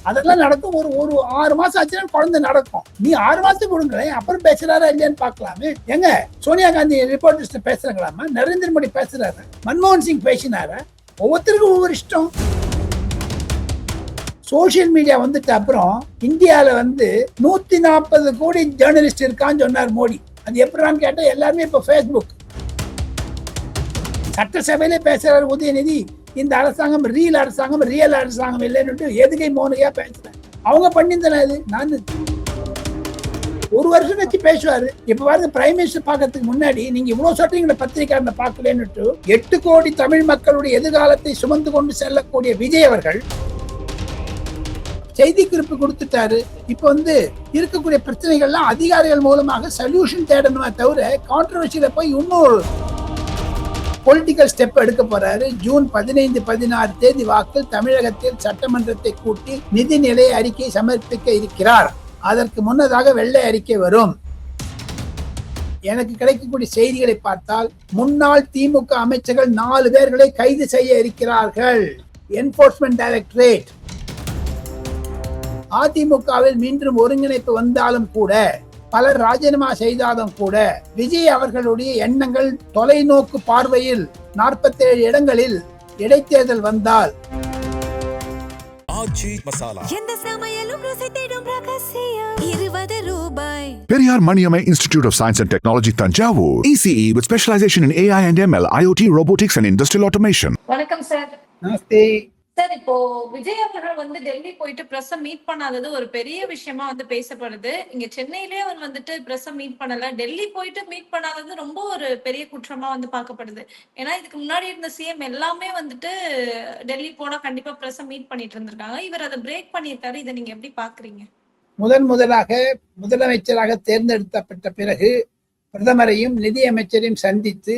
அதெல்லாம் நடக்கும். ஒரு ஒரு 6 மாசம் ஆச்சுன்னா குழந்தை நடக்கும். நீ 6 மாசத்துக்கு கொடுங்களேன், அப்புறம் பேசுறாரா இல்லையான்னு பாக்கலாமே. எங்க சோனியா காந்தி ரிப்போர்ட்டர்ஸ் பேசுறாங்களாமா, நரேந்திர மோடி பேசுறாரு, மன்மோகன் சிங் பேசினாரு. ஒவ்வொருத்தருக்கும் ஒவ்வொரு இஷ்டம். சோசியல் மீடியா வந்துட்டு அப்புறம் இந்தியால 140 கோடி ஜேர்னலிஸ்ட் இருக்கான்னு சொன்னார் மோடி. அது எப்படின்னு கேட்டா எல்லாருமே இப்ப பேஸ்புக். சட்டசபையிலே பேசுறாரு உதயநிதி, இந்த அரசாங்கம் ரியல் அரசாங்கம் இல்லைன்னு எதுகை மோனையா பேசுறேன். அவங்க பண்ணியிருந்தேன். நான் ஒரு வருஷம் கழிச்சு பேசுவாரு. இப்ப பாருங்க, பிரைம் மினிஸ்டர் பாக்கிறதுக்கு முன்னாடி நீங்க இவ்வளவு சொல்றீங்களா பத்திரிகையாளர் பார்க்கலன்னு. 8 கோடி தமிழ் மக்களுடைய எதிர்காலத்தை சுமந்து கொண்டு செல்லக்கூடிய விஜய் அவர்கள் செய்தி குறிப்பு கொடுத்துட்டாரு. இப்ப இருக்கக்கூடிய பிரச்சனைகள்லாம் அதிகாரிகள் மூலமாக சொல்யூஷன் தேடணுமே தவிர கான்ட்ரவர்சியில போய் இன்னொரு பொலிட்டிக்கல் ஸ்டெப் எடுக்க போறாரு. ஜூன் 15, 16 தேதி வாக்கில் தமிழகத்தில் சட்டமன்றத்தை கூட்டி நிதிநிலை அறிக்கை சமர்ப்பிக்க இருக்கிறார். அதற்கு முன்னதாக வெள்ளை அறிக்கை வரும். எனக்கு கிடைக்கக்கூடிய செய்திகளை பார்த்தால் முன்னாள் திமுக அமைச்சர்கள் 4 பேர்களை கைது செய்ய இருக்கிறார்கள். Enforcement directorate. அதிமுகவில் மீண்டும் ஒருங்கிணைப்பு வந்தாலும் கூட, பலர் ராஜினாமா செய்தாலும் கூட, விஜய் அவர்களுடைய எண்ணங்கள் தொலைநோக்கு பார்வையில் 47 இடங்களில் இடைத்தேர்தல் வந்தால் Periyar Maniamai Institute of Science and Technology, Tanjavur. ECE with specialization in AI and ML, IoT, robotics and industrial automation. வணக்கம் சார். நமஸ்தே சார், இப்போ விஜய் அவர்கள் டெல்லி போயிட்டு பிரஸ் மீட் பண்ணாதது ஒரு பெரிய விஷயமா பேசப்படுது. இங்க சென்னையிலேயே அவர் பிரஸ் மீட் பண்ணல, டெல்லி போயிட்டு மீட் பண்ணாதது ரொம்ப ஒரு பெரிய குற்றமா பார்க்கப்படுது. ஏன்னா இதுக்கு முன்னாடி இருந்த சிஎம் எல்லாமே டெல்லி போனா கண்டிப்பா பிரஸ் மீட் பண்ணிட்டு இருந்திருக்காங்க. இவர் அதை பிரேக் பண்ணியிருக்காரு. இதை நீங்க எப்படி பாக்குறீங்க? முதலாக முதலமைச்சராக தேர்ந்தெடுக்கப்பட்ட பிறகு பிரதமரையும் நிதி அமைச்சரையும் சந்தித்து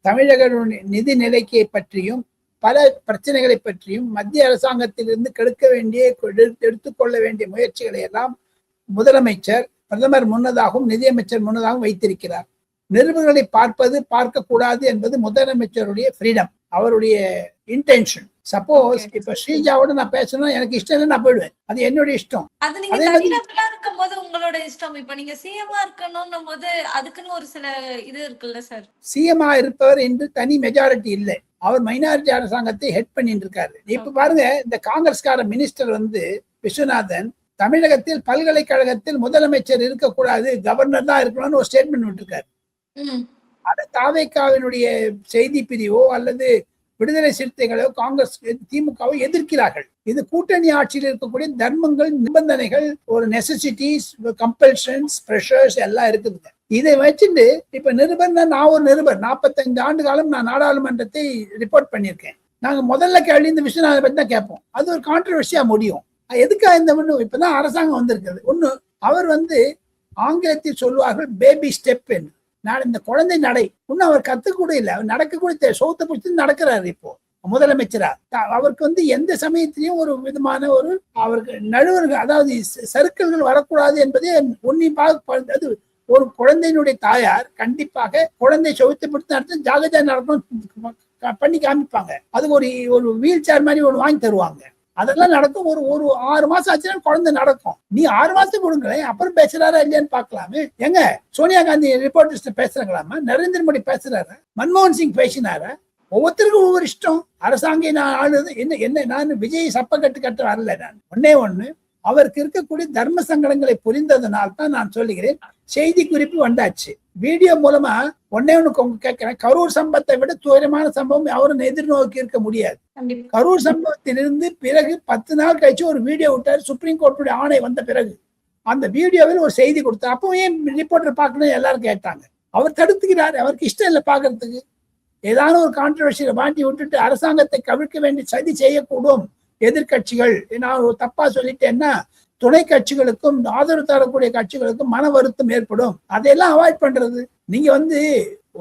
தமிழக நிதி நிலைக்கை பற்றியும் பல பிரச்சனைகளை பற்றியும் மத்திய அரசாங்கத்திலிருந்து கெடுக்க வேண்டிய எடுத்துக்கொள்ள வேண்டிய முயற்சிகளை எல்லாம் முதலமைச்சர் பிரதமர் முன்னதாகவும் நிதியமைச்சர் முன்னதாகவும் வைத்திருக்கிறார். நிருபர்களை பார்க்க கூடாது என்பது முதலமைச்சருடைய ஃப்ரீடம், அவருடைய இன்டென்ஷன். சப்போஸ் இப்ப ஸ்ரீஜாவோட நான் பேசணும், எனக்கு இஷ்டம் இல்லை, நான் போயிடுவேன். அது என்னுடைய இஷ்டம். உங்களோட இஷ்டம். இப்ப நீங்க சிஎம்ஆ இருக்கணும் போது அதுக்குன்னு ஒரு சில இது இருக்குல்ல சார். சிஎம்ஆ இருப்பவர் என்று தனி மெஜாரிட்டி இல்லை. அவர் மைனாரிட்டி அரசாங்கத்தை ஹெட் பண்ணிட்டு இருக்காரு. இப்ப பாருங்க, இந்த காங்கிரஸ்கார மினிஸ்டர் விஸ்வநாதன் தமிழகத்தில் பல்கலைக்கழகத்தில் முதலமைச்சர் இருக்கக்கூடாது, கவர்னர் தான் இருக்கணும்னு ஒரு ஸ்டேட்மெண்ட் விட்டுருக்காரு. அது தாவேக்காவினுடைய செய்தி பிரிவோ அல்லது விடுதலை சிறுத்தைகளோ காங்கிரஸ் திமுகவோ எதிர்க்கிறார்கள். இது கூட்டணி ஆட்சியில் இருக்கக்கூடிய தர்மங்கள், நிபந்தனைகள், ஒரு நெசசிட்டிஸ், கம்பல்ஷன்ஸ், பிரஷர்ஸ் எல்லாம் இருக்குதுங்க. இதை வச்சுட்டு இப்ப நிருபர், நான் ஒரு நிருபர், 45 ஆண்டு காலம் நான் நாடாளுமன்றத்தை ரிப்போர்ட் பண்ணியிருக்கேன். நாங்க முதல்ல கேள்வி இந்த விஸ்வநாத பத்தி தான் கேட்போம். அது ஒரு கான்ட்ரவர்சியா முடியும். எதுக்காக இந்த இப்பதான் அரசாங்கம் வந்திருக்கிறது. ஒண்ணு, அவர் ஆங்கிலத்தில் சொல்வார்கள் பேபி ஸ்டெப் என்று. நான் இந்த குழந்தை நடை இன்னும் அவர் கத்துக்கூட இல்லை, அவர் நடக்க கூட சோத்தை பிடிச்சி நடக்கிறாரு. இப்போ முதலமைச்சரா அவருக்கு எந்த சமயத்திலையும் ஒரு விதமான அவருக்கு நடுவர்கள், அதாவது சர்க்கிள்கள் வரக்கூடாது என்பதே உன்னிப்பாக. அது ஒரு குழந்தையினுடைய தாயார் கண்டிப்பாக குழந்தை சோத்தை பிடித்து நடத்த ஜாகிரதையா நடக்கணும் பண்ணி காமிப்பாங்க. அது ஒரு வீல் சேர் மாதிரி வாங்கி தருவாங்க. அதெல்லாம் நடக்கும். ஒரு 6 மாசம் ஆச்சுன்னா குழந்தை நடக்கும். நீ 6 மாசத்துக்கு கொடுங்களேன், அப்புறம் பேசுறாரா இல்லையான்னு பாக்கலாமே. எங்க சோனியா காந்தி ரிப்போர்ட்டர்ஸ் பேசுறாங்களாமா, நரேந்திர மோடி பேசுறாரு, மன்மோகன் சிங் பேசினாரு. ஒவ்வொருத்தருக்கும் ஒவ்வொரு இஷ்டம். அரசாங்கம் நான் ஆளுது என்ன நான் விஜய் சப்ப கட்டு வரல. நான் ஒண்ணு அவருக்கு இருக்கக்கூடிய தர்ம சங்கடங்களை புரிந்ததனால் தான் நான் சொல்லுகிறேன். செய்தி குறிப்பு வந்தாச்சு. வீடியோ மூலமா ஒன்னே கேட்கிறேன். கரூர் சம்பவத்தை விட துயரமான சம்பவம் அவரும் எதிர்நோக்கி இருக்க முடியாது. கரூர் சம்பவத்திலிருந்து பிறகு 10 நாள் கழிச்சு ஒரு வீடியோ விட்டார். சுப்ரீம் கோர்ட்டுடைய ஆணை வந்த பிறகு அந்த வீடியோவில் ஒரு செய்தி கொடுத்தார். அப்போ ஏன் ரிப்போர்ட்டர் பார்க்கணும் எல்லாரும் கேட்டாங்க. அவர் தடுத்துக்கிறார். அவருக்கு இஷ்டம் இல்லை பாக்குறதுக்கு. ஏதாவது ஒரு கான்ட்ரவர்சியில மாட்டி விட்டுட்டு அரசாங்கத்தை கவிழ்க்க வேண்டிய சதி செய்யக்கூடும் எதிர்கட்சிகள். நான் தப்பா சொல்லிட்டேன்னா துணை கட்சிகளுக்கும் ஆதரவு தரக்கூடிய கட்சிகளுக்கும் மன வருத்தம் ஏற்படும். அதையெல்லாம் அவாய்ட் பண்றது. நீங்க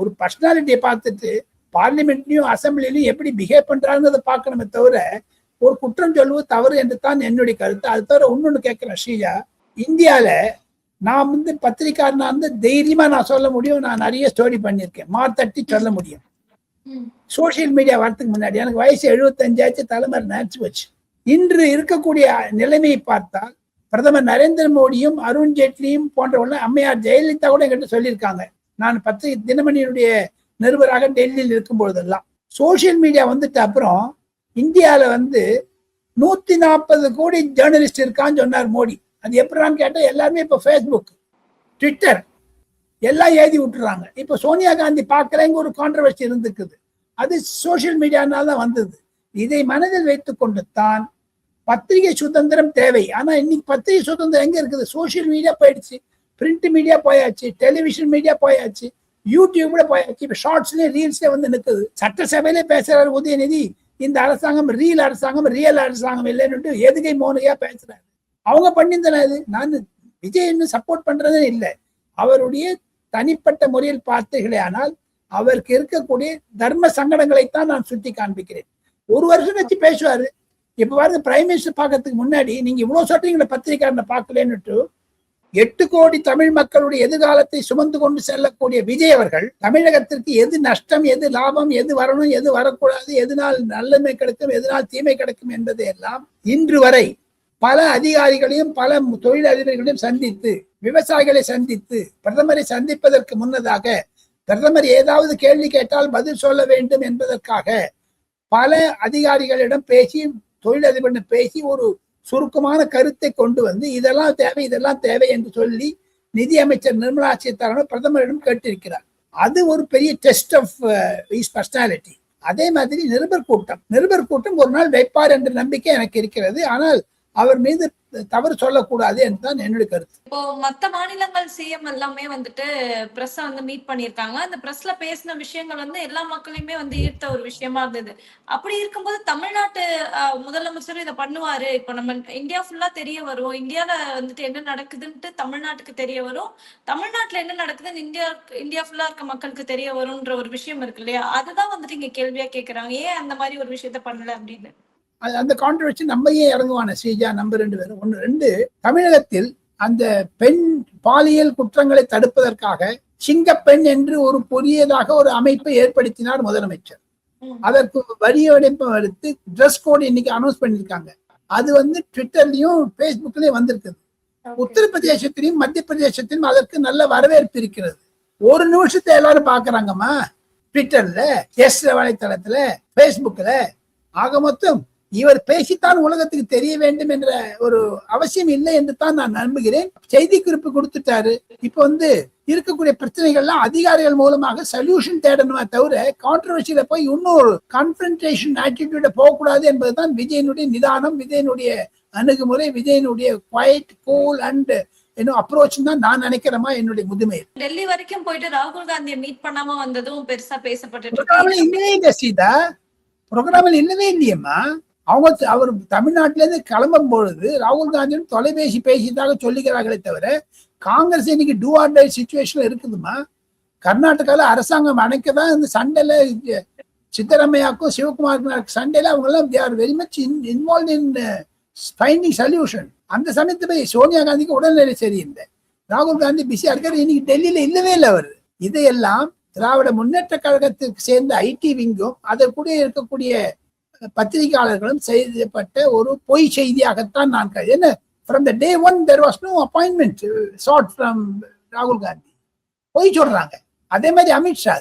ஒரு பர்சனாலிட்டியை பார்த்துட்டு பார்லிமெண்ட்லயும் அசம்பிளிலையும் எப்படி பிஹேவ் பண்றாங்கிறத பார்க்கணுமே தவிர ஒரு குற்றம் சொல்வது தவறு என்று தான் என்னுடைய கருத்து. அது தவிர இன்னொன்னு கேட்கிறேன் ஸ்ரீஜா, இந்தியால நான் பத்திரிக்காரனா தைரியமா நான் சொல்ல முடியும். நான் நிறைய ஸ்டோரி பண்ணியிருக்கேன், மாத்தட்டி சொல்ல முடியும். சோசியல் மீடியா வரதுக்கு முன்னாடி எனக்கு வயசு 75 ஆச்சு, தலைமுறை நினைச்சு வச்சு இன்று இருக்கக்கூடிய நிலைமையை பார்த்தால் பிரதமர் நரேந்திர மோடியும் அருண் ஜேட்லியும் போன்றவங்க, அம்மையார் ஜெயலலிதா கூட என்கிட்ட சொல்லியிருக்காங்க. நான் பத்திரிகை தினமணியினுடைய நிருபராக டெல்லியில் இருக்கும் பொழுதெல்லாம் சோசியல் மீடியா வந்துட்டு அப்புறம் இந்தியாவில 140 கோடி ஜேர்னலிஸ்ட் இருக்கான்னு சொன்னார் மோடி. அது எப்படின்னு கேட்டா எல்லாருமே இப்ப ஃபேஸ்புக், ட்விட்டர் எல்லாம் எழுதி விட்டுறாங்க. இப்ப சோனியா காந்தி பார்க்கலங்க ஒரு கான்ட்ரவர்சி இருந்துக்குது. அது சோசியல் மீடியானால தான் வந்தது. இதை மனதில் வைத்துக் கொண்டு தான் பத்திரிகை சுதந்திரம் தேவை. ஆனா இன்னைக்கு பத்திரிகை சுதந்திரம் எங்க இருக்குது? சோசியல் மீடியா போயிடுச்சு, பிரிண்ட் மீடியா போயாச்சு, டெலிவிஷன் மீடியா போயாச்சு, யூடியூப்ல போயாச்சு, இப்ப ஷார்ட்ஸ்லயும் ரீல்ஸ்ல நிக்குது. சட்டசபையில பேசுறாரு உதயநிதி, இந்த அரசாங்கம் ரியல் அரசாங்கம், ரியல் அரசாங்கம் இல்லைன்னு எதுகை மோனையா பேசுறாரு. அவங்க பண்ணியிருந்தது. நான் விஜய் இன்னும் சப்போர்ட் பண்றதே இல்லை. அவருடைய தனிப்பட்ட முறையில் பார்த்தீர்களே ஆனால் அவருக்கு இருக்கக்கூடிய தர்ம சங்கடங்களைத்தான் நான் சுட்டி காண்பிக்கிறேன். ஒரு வருஷம் வச்சு பேசுவாரு. இப்ப பாருங்க, பிரைம் மினிஸ்டர் பார்க்கறதுக்கு முன்னாடி நீங்க இவ்வளவு சொல்றீங்களா பத்திரிகையாளனை பார்க்கலன்னுட்டு, 8 கோடி தமிழ் மக்களுடைய எதிர்காலத்தை சுமந்து கொண்டு செல்லக்கூடிய விஜய் அவர்கள் தமிழகத்திற்கு எது நஷ்டம், எது லாபம், எது வரணும், எது வரக்கூடாது, எதனால் நல்லமை கிடைக்கும், எதனால் தீமை கிடைக்கும் என்பதை எல்லாம் இன்று வரை பல அதிகாரிகளையும் பல தொழிலதிபர்களையும் சந்தித்து, விவசாயிகளை சந்தித்து, பிரதமரை சந்திப்பதற்கு முன்னதாக பிரதமர் ஏதாவது கேள்வி கேட்டால் பதில் சொல்ல வேண்டும் என்பதற்காக பல அதிகாரிகளிடம் பேசி, தொழிலதிபரிடம் பேசி ஒரு சுருக்கமான கருத்தை கொண்டு வந்து இதெல்லாம் தேவை, இதெல்லாம் தேவை என்று சொல்லி நிதி அமைச்சர் நிர்மலா சீதாராமன் பிரதமரிடம் கேட்டிருக்கிறார். அது ஒரு பெரிய டெஸ்ட் ஆஃப் ஹிஸ் பர்சனாலிட்டி. அதே மாதிரி நிருபர் கூட்டம் ஒரு நாள் வைப்பார் என்ற நம்பிக்கை எனக்கு இருக்கிறது. ஆனால் அவர் மீது தவறு சொல்லக்கூடாது என்றுதான் என்னுடைய கருத்து. இப்போ மத்த மாநிலங்கள் சிஎம் எல்லாமே பிரஸ் மீட் பண்ணிருக்காங்க. அந்த பிரஸ்ல பேசின விஷயங்கள் எல்லா மக்களையுமே ஈர்த்த ஒரு விஷயமா இருந்தது. அப்படி இருக்கும்போது தமிழ்நாட்டு முதலமைச்சரும் இதை பண்ணுவாரு. இப்போ நம்ம இந்தியா ஃபுல்லா தெரிய வரும், இந்தியால என்ன நடக்குதுன்ட்டு தமிழ்நாட்டுக்கு தெரிய வரும், தமிழ்நாட்டுல என்ன நடக்குதுன்னு இந்தியா ஃபுல்லா இருக்க மக்களுக்கு தெரிய வரும்ன்ற ஒரு விஷயம் இருக்கு இல்லையா? அதுதான் இங்க கேள்வியா கேக்குறாங்க, ஏன் அந்த மாதிரி ஒரு விஷயத்த பண்ணல அப்படின்னு. அந்த கான்ட்ரவர்சி நம்ம ஏன் இறங்குவான ஸ்ரீஜா? நம்ம 2 பேரும். 1 தமிழகத்தில் அந்த பெண் பாலியல் குற்றங்களை தடுப்பதற்காக சிங்கப்பெண் என்று ஒரு புதியதாக ஒரு அமைப்பை ஏற்படுத்தினார் முதலமைச்சர். அதற்கு வரியடைப்பு எடுத்து ட்ரெஸ் கோட் இன்னைக்கு அனௌன்ஸ் பண்ணிருக்காங்க. அது ட்விட்டர்லயும் பேஸ்புக்லயும் வந்திருக்குது. உத்தரப்பிரதேசத்திலையும் மத்திய பிரதேசத்திலும் அதற்கு நல்ல வரவேற்பு இருக்கிறது. ஒரு நிமிஷத்தை எல்லாரும் பாக்குறாங்கம்மா ட்விட்டர்ல, எஸ் வலைத்தளத்துல, பேஸ்புக்ல. ஆக மொத்தம் இவர் பேசித்தான் உலகத்துக்கு தெரிய வேண்டும் என்ற ஒரு அவசியம் இல்லை என்று தான் நான் நம்புகிறேன். செய்தி குறிப்பு கொடுத்துட்டாரு. இப்ப இருக்கக்கூடிய பிரச்சனைகள்லாம் அதிகாரிகள் மூலமாக சொல்யூஷன் தேடணுமே தவிர கான்ட்ரவர்சியில போய் இன்னொரு கான்ஃபரன்டேஷன் ஆட்டிடியூட போகக்கூடாது என்பதுதான் விஜயனுடைய நிதானம், விஜயனுடைய அணுகுமுறை, விஜயனுடைய குவைட், கூல் அண்ட் அப்ரோச் தான் நான் நினைக்கிறேமா என்னுடைய முதுமை. டெல்லி வரைக்கும் போயிட்டு ராகுல் காந்தியை மீட் பண்ணாம வந்ததும் பெருசா பேசப்பட்டு ப்ரோக்ராமில் இல்லவே இல்லையம்மா. அவர் தமிழ்நாட்டில இருந்து கிளம்பும் பொழுது ராகுல் காந்தியும் தொலைபேசி பேசியதாக சொல்லுகிறார்களே தவிர காங்கிரஸ் இன்னைக்கு டூ ஆர் டை சிச்சுவேஷன்ல இருக்குதுமா. கர்நாடகால அரசாங்கம் அணைக்கதான் இந்த சண்டையில சித்தராமையாக்கும் சிவகுமார் சண்டையில அவங்க எல்லாம் they are very much involved in finding solution. அந்த சமயத்துல போய் சோனியா காந்திக்கு உடல்நிலை சரியில்லை, ராகுல் காந்தி பிஸியா இருக்காரு, இன்னைக்கு டெல்லியில இல்லவே இல்லை அவர். இதையெல்லாம் திராவிட முன்னேற்ற கழகத்துக்கு சேர்ந்த ஐடி விங்கும் அதற்குடைய இருக்கக்கூடிய பத்திரிகையாளர்களும் செய்யப்பட்ட ஒரு பொய் செய்தியாகத்தான் நான் என்ன from the day one there was no appointment sought from ராகுல் காந்தி. பொய் சொல்றாங்க. அதே மாதிரி அமித்ஷா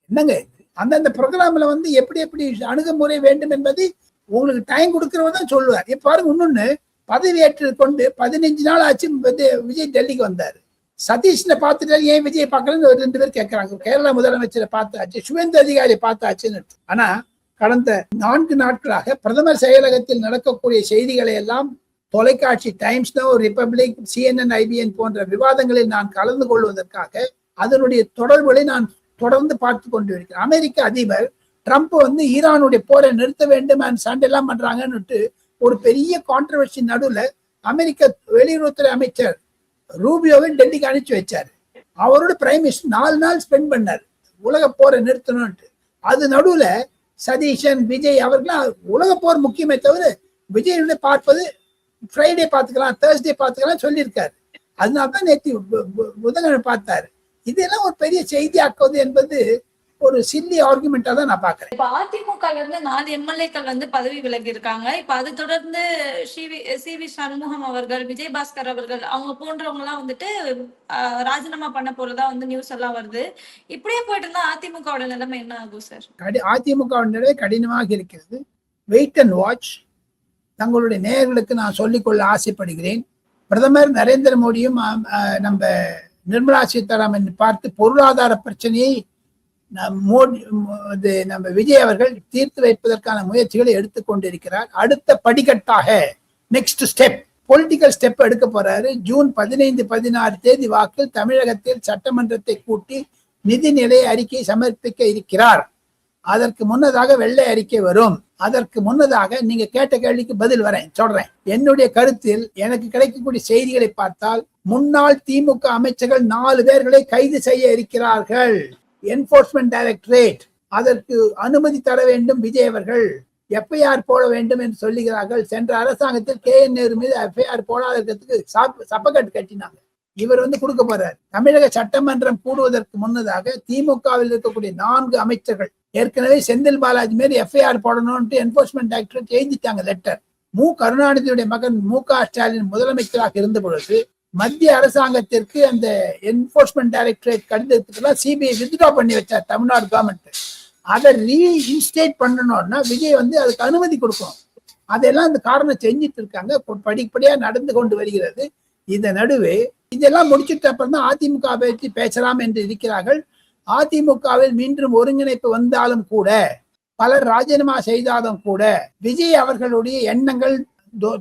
என்னங்க அந்தந்த ப்ரோக்ராம்ல எப்படி எப்படி அணுகுமுறை வேண்டும் என்பதை உங்களுக்கு டைம் கொடுக்கிறவர் தான் சொல்லுவார். இப்ப பாருங்க, இன்னொன்னு பதவியேற்று கொண்டு 15 நாள் ஆச்சு விஜய் டெல்லிக்கு வந்தாரு. சதீஷ்னை பார்த்துட்டு ஏன் விஜய் பார்க்கலன்னு 2 பேர் கேட்கறாங்க. கேரளா முதலமைச்சரை பார்த்தாச்சு, சுவேந்து அதிகாரி பார்த்தாச்சுன்னு. ஆனா கடந்த 4 நாட்களாக பிரதமர் செயலகத்தில் நடக்கக்கூடிய செய்திகளை எல்லாம் தொலைக்காட்சி times now, republic, CNN, IBN போன்ற விவாதங்களில் நான் கலந்து கொள்வதற்காக அதனுடைய தொடர்புகளை நான் தொடர்ந்து பார்த்து கொண்டு இருக்கிறேன். அமெரிக்க அதிபர் ட்ரம்ப் ஈரானுடைய போரை நிறுத்த வேண்டும் சண்டை எல்லாம் பண்றாங்கன்னு ஒரு பெரிய கான்ட்ரவர்சி நடுவுல அமெரிக்க வெளியுறவுத்துறை அமைச்சர் ரூபியோவை டெல்லிக்கு அனுப்பிச்சு வச்சாரு. அவரோட பிரைம் மினிஸ்டர் 4 நாள் ஸ்பெண்ட் பண்ணார் உலக போரை நிறுத்தணும்ட்டு. அது நடுவுல சதீஷன், விஜய் அவர்களாம் உலக போர் முக்கியமே தவிர விஜய் பார்ப்பது ஃப்ரைடே பார்த்துக்கலாம், தேர்ஸ்டே பார்த்துக்கலாம் சொல்லியிருக்காரு. அதனால்தான் நேற்று புதன்கிழமை பார்த்தாரு. இதெல்லாம் ஒரு பெரிய செய்தி ஆக்குவது என்பது ஒரு சில்லி ஆர்குமெண்டா தான் நான் பாக்குறேன். இப்ப அதிமுகல இருந்து 4 எம்எல்ஏக்கள் வந்து பதவி விலகி இருக்காங்க. இப்ப அது தொடர்ந்து சி.வி. சண்முகம் அவர்கள், விஜயபாஸ்கர் அவர்கள் அவங்க போன்றவங்க எல்லாம் வந்துட்டு ராஜினாமா பண்ண போறதா வந்து நியூஸ் எல்லாம் வருது. இப்படியே போயிட்டு இருந்தா அதிமுகவோட நிலைமை என்ன ஆகும் சார்? அதிமுக நிலை கடினமாக இருக்கிறது. Wait and watch. தங்களுடைய நேயர்களுக்கு நான் சொல்லிக்கொள்ள ஆசைப்படுகிறேன். பிரதமர் நரேந்திர மோடியும் நம்ம நிர்மலா சீதாராமன் பார்த்து பொருளாதார பிரச்சனையை நம்ம விஜய் அவர்கள் தீர்த்து வைப்பதற்கான முயற்சிகளை எடுத்துக்கொண்டிருக்கிறார். அடுத்த படிக்கட்டாக நெக்ஸ்ட் ஸ்டெப் பொலிட்டிக்கல் ஸ்டெப் எடுக்க போறாரு. ஜூன் 15-16 தேதி வாக்கில் தமிழகத்தில் சட்டமன்றத்தை கூட்டி நிதிநிலை அறிக்கை சமர்ப்பிக்க இருக்கிறார். அதற்கு முன்னதாக வெள்ளை அறிக்கை வரும். அதற்கு முன்னதாக நீங்க கேட்ட கேள்விக்கு பதில் சொல்றேன். என்னுடைய கருத்தில் எனக்கு கிடைக்கக்கூடிய செய்திகளை பார்த்தால் முன்னாள் திமுக அமைச்சர்கள் 4 பேர்களை கைது செய்ய இருக்கிறார்கள். என்போர்ஸ்மெண்ட் டைரக்டரேட் அதற்கு அனுமதி தர வேண்டும். விஜய் அவர்கள் எஃப்ஐஆர் போட வேண்டும் என்று சொல்லுகிறார்கள். சென்ற அரசாங்கத்தில் KN நேரு மீது எஃப்ஐஆர் போடாததுக்கு சப்பக்கட்டு கட்டினாங்க. இவர் கொடுக்க போறார். தமிழக சட்டமன்றம் கூடுவதற்கு முன்னதாக திமுகவில் இருக்கக்கூடிய 4 அமைச்சர்கள் ஏற்கனவே செந்தில் பாலாஜி மீது எஃப்ஐஆர் போடணும்னு என்போர்ஸ்மெண்ட் டைரக்டரேட் எழுதிட்டாங்க லெட்டர். கருணாநிதியுடைய மகன் MK ஸ்டாலின் முதலமைச்சராக இருந்த பொழுது மத்திய அரசாங்கத்திற்கு அந்த என்போர்ஸ்மெண்ட் டைரக்டரேட் கடிதத்துக்கெல்லாம் சிபிஐ வித்ட்ரா பண்ணி வச்சார் தமிழ்நாடு கவர்மெண்ட். அதை ரீஇன்ஸ்டேட் பண்ணணும்னா விஜய் அதுக்கு அனுமதி கொடுக்கணும். அதெல்லாம் அந்த காரணம் செஞ்சுட்டு இருக்காங்க. படிப்படியா நடந்து கொண்டு வருகிறது. இந்த நடுவே இதெல்லாம் முடிச்சுட்டு அப்புறம் தான் அதிமுக பற்றி பேசலாம் என்று இருக்கிறார்கள். அதிமுகவில் மீண்டும் ஒருங்கிணைப்பு வந்தாலும் கூட, பலர் ராஜினாமா செய்தாலும் கூட, விஜய் அவர்களுடைய எண்ணங்கள்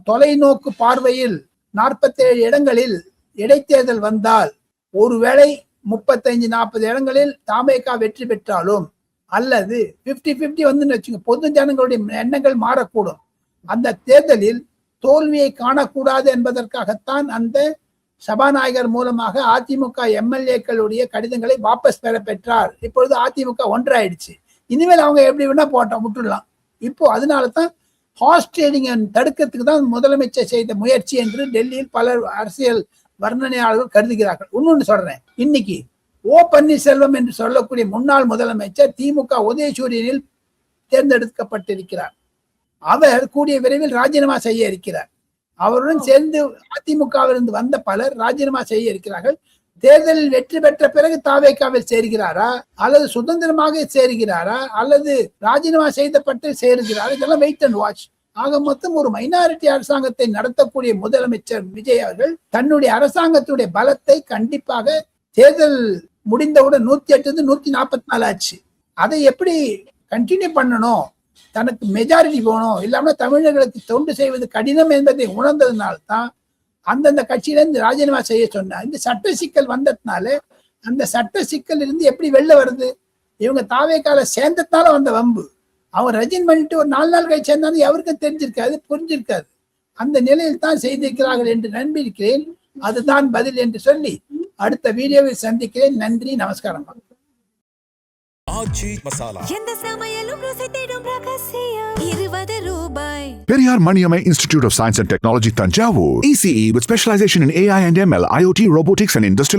தொலைநோக்கு பார்வையில் 47 இடங்களில் இடைத்தேர்தல் வந்தால், ஒருவேளை 35-40 இடங்களில் தமாக வெற்றி பெற்றாலும், அல்லது 50-50 வந்துன்னு வச்சுங்க, பொது ஜனங்களுடைய எண்ணங்கள் மாறக்கூடும். அந்த தேர்தலில் தோல்வியை காணக்கூடாது என்பதற்காகத்தான் அந்த சபாநாயகர் மூலமாக அதிமுக எம்எல்ஏக்களுடைய கடிதங்களை வாபஸ் பெற பெற்றார். இப்பொழுது அதிமுக ஒன்றாயிடுச்சு. இனிமேல் அவங்க எப்படி வேணா போட்டோம் விட்டுடலாம். இப்போ அதனால தான் ஹார்ஸ் ட்ரேடிங் தடுக்கிறதுக்கு தான் முதலமைச்சர் செய்த முயற்சி என்று டெல்லியில் பலர் அரசியல் வர்ணனையாளர்கள் கருதுகிறார்கள். இன்னொன்னு சொல்றேன், இன்னைக்கு பன்னீர்செல்வம் என்று சொல்லக்கூடிய முன்னாள் முதலமைச்சர் திமுக உதயசூரியனில் தேர்ந்தெடுக்கப்பட்டிருக்கிறார். அவர் கூடிய விரைவில் ராஜினாமா செய்ய இருக்கிறார். அவருடன் சேர்ந்து அதிமுகவிலிருந்து வந்த பலர் ராஜினாமா செய்ய இருக்கிறார்கள். தேர்தலில் வெற்றி பெற்ற பிறகு தவேகாவில் சேர்கிறாரா, அல்லது சுதந்திரமாக சேர்கிறாரா, அல்லது ராஜினாமா செய்தப்பட்டு சேருகிறாரா, இதெல்லாம் வெயிட் அண்ட் வாட்ச். ஆக மொத்தம் ஒரு மைனாரிட்டி அரசாங்கத்தை நடத்தக்கூடிய முதலமைச்சர் விஜய் அவர்கள் தன்னுடைய அரசாங்கத்துடைய பலத்தை கண்டிப்பாக தேர்தல் முடிந்தவுடன் 108 144 ஆச்சு. அதை எப்படி கண்டினியூ பண்ணணும், தனக்கு மெஜாரிட்டி போகணும், இல்லாம தமிழர்களுக்கு தொண்டு செய்வது கடினம் என்பதை உணர்ந்ததுனால்தான் அந்தந்த கட்சியிலிருந்து ராஜினாமா செய்ய சொன்னார். இந்த சட்ட சிக்கல் வந்ததுனால அந்த சட்ட சிக்கல் இருந்து எப்படி வெளில வருது? இவங்க தாவேக்கால சேர்ந்ததுனால வந்த வம்பு. அவங்க ரஜின் பண்ணிட்டு ஒரு 4 நாள் கழிச்சு சேர்ந்தாலும் எவருக்கும் தெரிஞ்சிருக்காது, புரிஞ்சிருக்காது. அந்த நிலையில் தான் செய்திருக்கிறார்கள் என்று நம்பியிருக்கிறேன். அதுதான் பதில் என்று சொல்லி அடுத்த வீடியோவில் சந்திக்கிறேன். நன்றி, நமஸ்காரம். ஆச்சி மசாலா எந்த சமையலும் ருசி தேடும் ரகசியம் 20 ரூபாய். Periyar Maniamai Institute of Science and Technology, Tanjavur. ECE with specialization in AI and ML, IoT, robotics and industrial